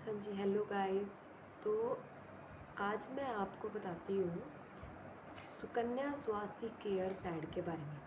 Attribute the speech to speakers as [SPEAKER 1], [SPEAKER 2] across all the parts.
[SPEAKER 1] हाँ जी, hello guys. तो आज मैं आपको बताती हूँ सुकन्या स्वास्थ्य केयर पैड के बारे में।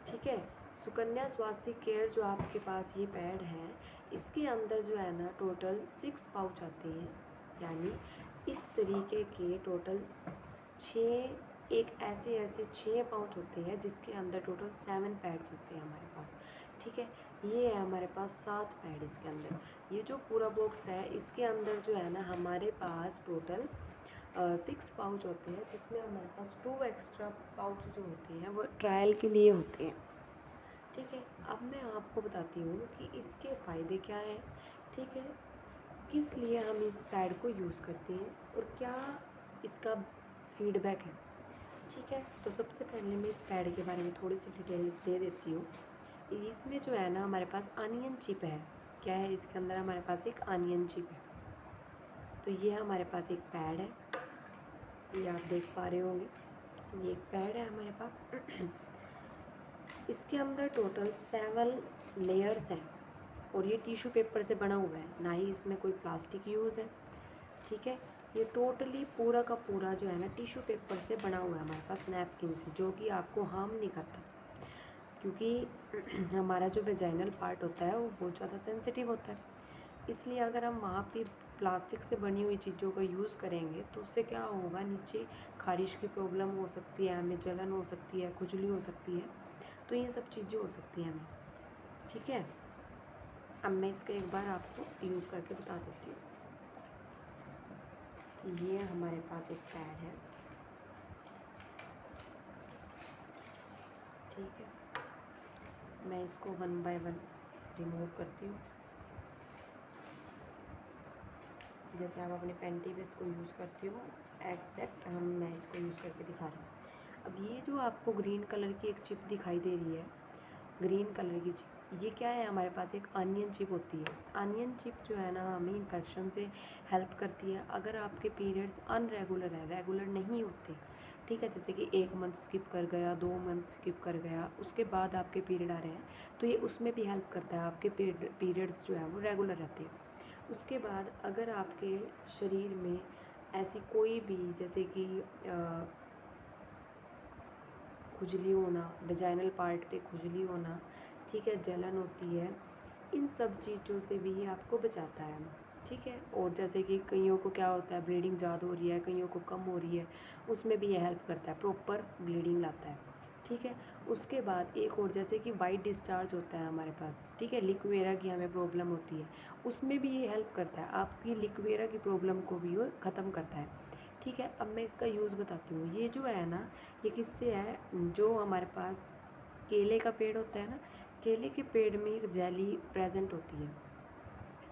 [SPEAKER 1] ठीक है, सुकन्या स्वास्थ्य केयर जो आपके पास ये पैड है, इसके अंदर जो है ना टोटल 6 पाउच आते हैं। यानी इस तरीके के टोटल 6 एक ऐसे 6 पाउच होते हैं जिसके अंदर टोटल 7 पैड्स होते हैं हमारे पास। ठीक है, ये है हमारे पास 7 पैड इसके अंदर। ये जो पूरा बॉक्स है इसके अंदर जो है ना हमारे पास टोटल 6 पाउच होते हैं, जिसमें हमारे पास 2 एक्स्ट्रा पाउच जो होते हैं वो ट्रायल के लिए होते हैं। ठीक है, अब मैं आपको बताती हूँ कि इसके फ़ायदे क्या हैं। ठीक है, किस लिए हम इस पैड को यूज़ करते हैं और क्या इसका फीडबैक है। ठीक है, तो सबसे पहले मैं इस पैड के बारे में थोड़ी सी डिटेल दे देती हूँ। इसमें जो है ना हमारे पास अनियन चिप है। क्या है इसके अंदर? हमारे पास एक अनियन चिप है। तो ये हमारे पास एक पैड है, ये आप देख पा रहे होंगे। ये एक पैड है हमारे पास। इसके अंदर टोटल 7 लेयर्स हैं और ये टिश्यू पेपर से बना हुआ है, ना ही इसमें कोई प्लास्टिक यूज़ है। ठीक है, ये टोटली पूरा का पूरा जो है ना टिश्यू पेपर से बना हुआ है हमारे पास, नैपकिन से, जो कि आपको हार्म नहीं करता। क्योंकि हमारा जो वेजाइनल पार्ट होता है वो बहुत ज़्यादा सेंसिटिव होता है, इसलिए अगर हम वहाँ पे प्लास्टिक से बनी हुई चीज़ों का यूज़ करेंगे तो उससे क्या होगा, नीचे खारिश की प्रॉब्लम हो सकती है, हमें जलन हो सकती है, खुजली हो सकती है, तो ये सब चीज़ें हो सकती हैं हमें। ठीक है, अब मैं इसका एक बार आपको यूज़ करके बता देती हूँ। ये हमारे पास एक पैड है। ठीक है, मैं इसको 1 बाय 1 रिमूव करती हूँ। जैसे आप अपने पेंटी पे इसको यूज़ करती हो, एग्जैक्ट मैं इसको यूज़ करके दिखा रही हूँ। अब ये जो आपको ग्रीन कलर की एक चिप दिखाई दे रही है, ग्रीन कलर की चिप, ये क्या है? हमारे पास एक अनियन चिप होती है। अनियन चिप जो है ना हमें इन्फेक्शन से हेल्प करती है। अगर आपके पीरियड्स अनरेगुलर है, रेगुलर नहीं होते, ठीक है, जैसे कि 1 मंथ स्किप कर गया, 2 मंथ स्किप कर गया, उसके बाद आपके पीरियड आ रहे हैं, तो ये उसमें भी हेल्प करता है, आपके पीरियड्स जो है वो रेगुलर रहते हैं। उसके बाद अगर आपके शरीर में ऐसी कोई भी, जैसे कि खुजली होना, वेजाइनल पार्ट पे खुजली होना, ठीक है, जलन होती है, इन सब चीज़ों से भी ये आपको बचाता है। ठीक है, और जैसे कि कईयों को क्या होता है, ब्लीडिंग ज़्यादा हो रही है, कईयों को कम हो रही है, उसमें भी ये हेल्प करता है, प्रॉपर ब्लीडिंग लाता है। ठीक है, उसके बाद एक और, जैसे कि वाइट डिस्चार्ज होता है हमारे पास, ठीक है, लिक्वेरा की हमें प्रॉब्लम होती है, उसमें भी ये हेल्प करता है, आपकी लिक्वेरा की प्रॉब्लम को भी वो ख़त्म करता है। ठीक है, अब मैं इसका यूज़ बताती हूँ। ये जो है ना, ये किससे है? जो हमारे पास केले का पेड़ होता है ना, केले के पेड़ में एक जेली प्रेजेंट होती है।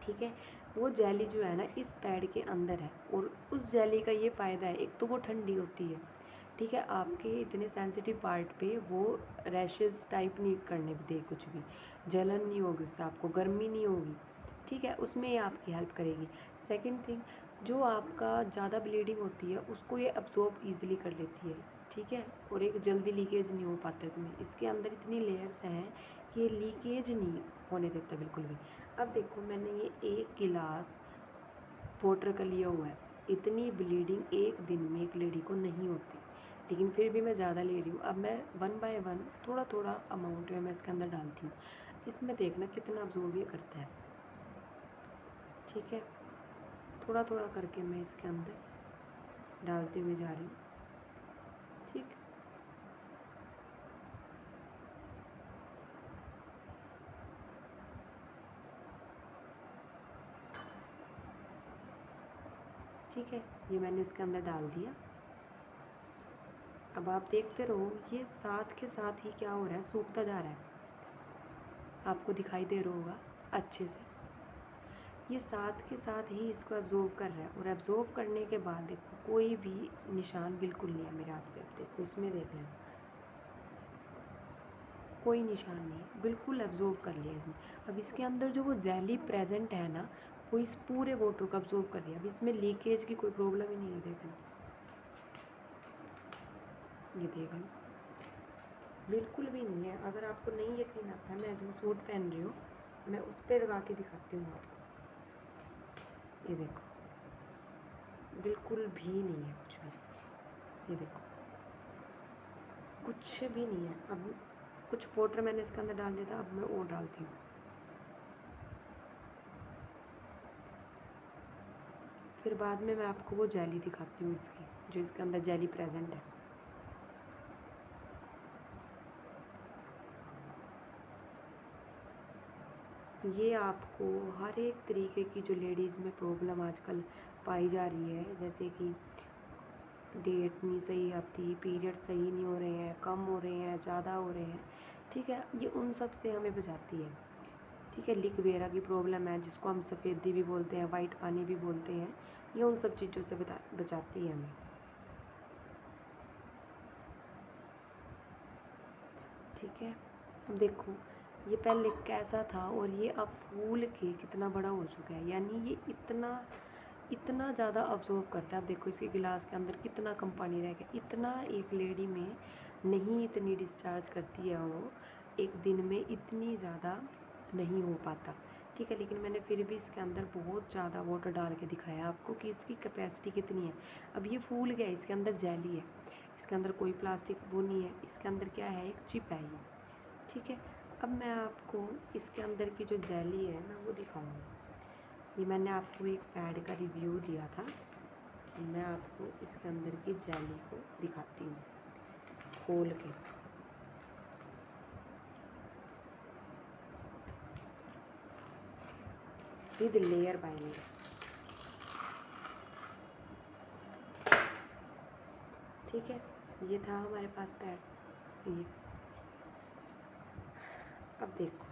[SPEAKER 1] ठीक है, वो जेली जो है ना इस पैड के अंदर है, और उस जेली का ये फ़ायदा है, एक तो वो ठंडी होती है। ठीक है, आपके इतने सेंसिटिव पार्ट पे वो रैशेस टाइप नहीं करने दे, कुछ भी जलन नहीं होगी उससे, आपको गर्मी नहीं होगी। ठीक है, उसमें ये आपकी हेल्प करेगी। सेकंड थिंग, जो आपका ज़्यादा ब्लीडिंग होती है उसको ये अब्जॉर्ब ईजिली कर लेती है। ठीक है, और एक जल्दी लीकेज नहीं हो पाता इसमें, इसके अंदर इतनी लेयर्स हैं कि ये लीकेज नहीं होने देता बिल्कुल भी। अब देखो, मैंने ये 1 गिलास वाटर का लिया हुआ है, इतनी ब्लीडिंग एक दिन में एक लेडी को नहीं होती, लेकिन फिर भी मैं ज़्यादा ले रही हूँ। अब मैं 1 बाय 1 थोड़ा थोड़ा अमाउंट में मैं इसके अंदर डालती हूँ। इसमें देखना कितना अब्जॉर्ब ये करता है। ठीक है, थोड़ा थोड़ा करके मैं इसके अंदर डालते हुए जा रही हूँ। ठीक, ठीक है, ये मैंने इसके अंदर डाल दिया। अब आप देखते रहो, ये साथ के साथ ही क्या हो रहा है, सूखता जा रहा है, आपको दिखाई दे रहा होगा अच्छे से। ये साथ के साथ ही इसको एब्जॉर्ब कर रहा है, और एब्जॉर्ब करने के बाद देखो कोई भी निशान बिल्कुल नहीं है मेरे हाथ पे। देखो इसमें देख लेना, कोई निशान नहीं है, बिल्कुल एब्जॉर्ब कर लिया इसने। अब इसके अंदर जो वो जेली प्रेजेंट है ना, वो इस पूरे वाटर को एब्जॉर्ब कर लिया। अब इसमें लीकेज की कोई प्रॉब्लम ही नहीं है। देख लो, ये देख लो, बिल्कुल भी नहीं है। अगर आपको नहीं यकीन आता है, मैं जो सूट पहन रही हूँ मैं उस पर लगा के दिखाती हूँ आपको। ये देखो बिल्कुल भी नहीं है कुछ भी, ये देखो कुछ भी नहीं है। अब कुछ पाउडर मैंने इसके अंदर डाल दिया था, अब मैं वो डालती हूँ। फिर बाद में मैं आपको वो जेली दिखाती हूँ इसकी, जो इसके अंदर जेली प्रेजेंट है। ये आपको हर एक तरीके की जो लेडीज़ में प्रॉब्लम आजकल पाई जा रही है, जैसे कि डेट नहीं सही आती, पीरियड सही नहीं हो रहे हैं, कम हो रहे हैं, ज़्यादा हो रहे हैं, ठीक है, ये उन सब से हमें बचाती है। ठीक है, लिक वेरा की प्रॉब्लम है जिसको हम सफ़ेदी भी बोलते हैं, वाइट पानी भी बोलते हैं, ये उन सब चीज़ों से बचाती है हमें। ठीक है, अब देखो ये पहले कैसा था और ये अब फूल के कितना बड़ा हो चुका है, यानी ये इतना इतना ज़्यादा अब्जॉर्ब करता है। अब देखो इसके गिलास के अंदर कितना कम पानी रह गया, इतना एक लेडी में नहीं इतनी डिस्चार्ज करती है वो, एक दिन में इतनी ज़्यादा नहीं हो पाता। ठीक है, लेकिन मैंने फिर भी इसके अंदर बहुत ज़्यादा वाटर डाल के दिखाया आपको कि इसकी कैपेसिटी कितनी है। अब ये फूल गया, इसके अंदर जेली है, इसके अंदर कोई प्लास्टिक वो नहीं है, इसके अंदर क्या है, एक चिप है ये। ठीक है, अब मैं आपको इसके अंदर की जो जेली है मैं वो दिखाऊंगी। ये मैंने आपको एक पैड का रिव्यू दिया था, मैं आपको इसके अंदर की जेली को दिखाती हूँ खोल के। With layer by layer. ठीक है, ये था हमारे पास पैड। ये अब देखो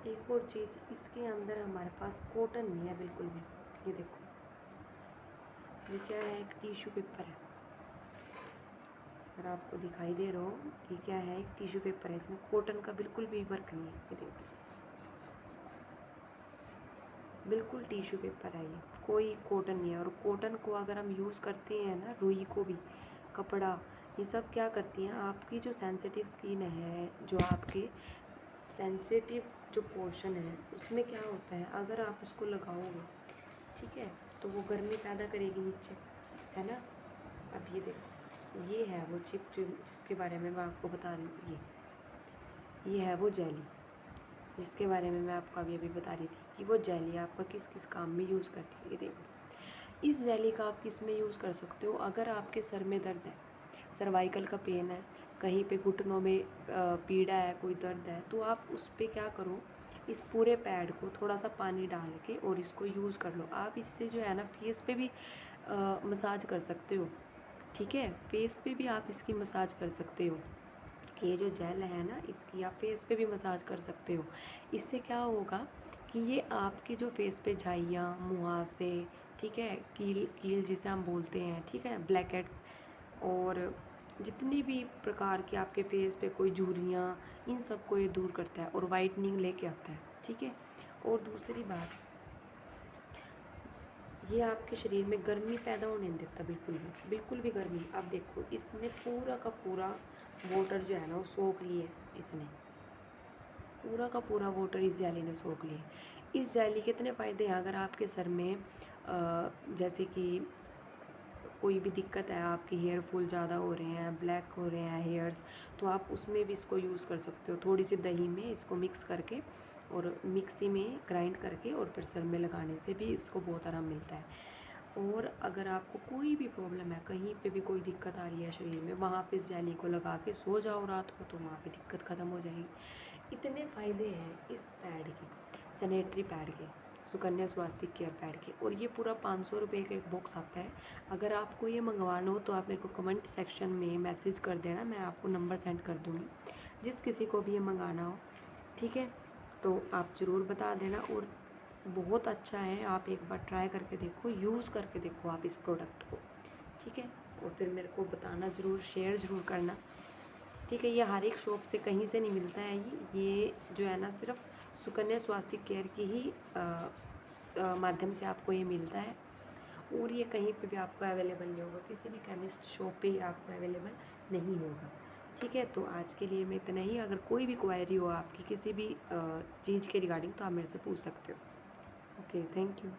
[SPEAKER 1] एक और चीज़, इसके अंदर हमारे पास कॉटन नहीं है बिल्कुल भी। ये देखो ये क्या है, एक टिश्यू पेपर है। अगर आपको दिखाई दे रहा हो कि क्या है, एक टिश्यू पेपर है, इसमें कॉटन का बिल्कुल भी वर्क नहीं है। ये देखो बिल्कुल टिश्यू पेपर है, ये कोई कॉटन नहीं है। और कॉटन को अगर हम यूज़ करते हैं ना, रुई को भी, कपड़ा, ये सब क्या करती हैं, आपकी जो सेंसिटिव स्किन है, जो आपके सेंसिटिव जो पोर्शन है उसमें क्या होता है, अगर आप उसको लगाओगे, ठीक है, तो वो गर्मी पैदा करेगी नीचे, है ना। अब ये देखो ये है वो चिप जो जिसके बारे में मैं आपको बता रही हूँ, ये है वो जेली जिसके बारे में मैं आपको अभी अभी बता रही थी कि वो जेली आपका किस किस काम में यूज़ करती है। ये देखो इस जेली का आप किस में यूज़ कर सकते हो, अगर आपके सर में दर्द है, सर्वाइकल का पेन है, कहीं पे घुटनों में पीड़ा है, कोई दर्द है, तो आप उस पर क्या करो, इस पूरे पैड को थोड़ा सा पानी डाल के और इसको यूज़ कर लो। आप इससे जो है ना फेस पे भी मसाज कर सकते हो। ठीक है, फेस पे भी आप इसकी मसाज कर सकते हो। ये जो जेल है ना, इसकी आप फेस पे भी मसाज कर सकते हो। इससे क्या होगा कि ये आपकी जो फेस पे झाइयाँ, मुहासे, ठीक है, कील कील जिसे हम बोलते हैं, ठीक है, ब्लैक हेड्स, और जितनी भी प्रकार के आपके फेस पे कोई झुर्रियाँ, इन सब को ये दूर करता है और वाइटनिंग लेके आता है। ठीक है, और दूसरी बात, ये आपके शरीर में गर्मी पैदा होने नहीं देता, बिल्कुल भी गर्मी। अब देखो इसने पूरा का पूरा वाटर जो है ना वो सोख लिया है, इसने पूरा का पूरा वाटर इस जेली ने सोख लिया। इस जेली के इतने फ़ायदे हैं, अगर आपके सर में जैसे कि कोई भी दिक्कत है, आपके हेयर फॉल ज़्यादा हो रहे हैं, ब्लैक हो रहे हैं हेयर्स, तो आप उसमें भी इसको यूज़ कर सकते हो। थोड़ी सी दही में इसको मिक्स करके और मिक्सी में ग्राइंड करके और फिर सर में लगाने से भी इसको बहुत आराम मिलता है। और अगर आपको कोई भी प्रॉब्लम है, कहीं पे भी कोई दिक्कत आ रही है शरीर में, वहाँ पे इस जेली को लगा के सो जाओ रात को, तो वहाँ पे दिक्कत ख़त्म हो जाएगी। इतने फ़ायदे हैं इस पैड के, सैनिटरी पैड के, सुकन्या स्वास्थ्य केयर पैड के। और ये पूरा 500 रुपये का एक बॉक्स आता है। अगर आपको ये मंगवाना हो तो आप मेरे को कमेंट सेक्शन में मैसेज कर देना, मैं आपको नंबर सेंड कर दूँगी, जिस किसी को भी ये मंगाना हो। ठीक है, तो आप ज़रूर बता देना। और बहुत अच्छा है, आप एक बार ट्राई करके देखो, यूज़ करके देखो आप इस प्रोडक्ट को। ठीक है, और फिर मेरे को बताना ज़रूर, शेयर ज़रूर करना। ठीक है, ये हर एक शॉप से कहीं से नहीं मिलता है, ये जो है ना सिर्फ सुकन्या स्वास्थ्य केयर की ही माध्यम से आपको ये मिलता है और ये कहीं पे भी आपको अवेलेबल नहीं होगा, किसी भी केमिस्ट शॉप पे आपको अवेलेबल नहीं होगा। ठीक है, तो आज के लिए मैं इतना ही। अगर कोई भी क्वायरी हो आपकी किसी भी चीज़ के रिगार्डिंग तो आप मेरे से पूछ सकते हो। Okay, thank you.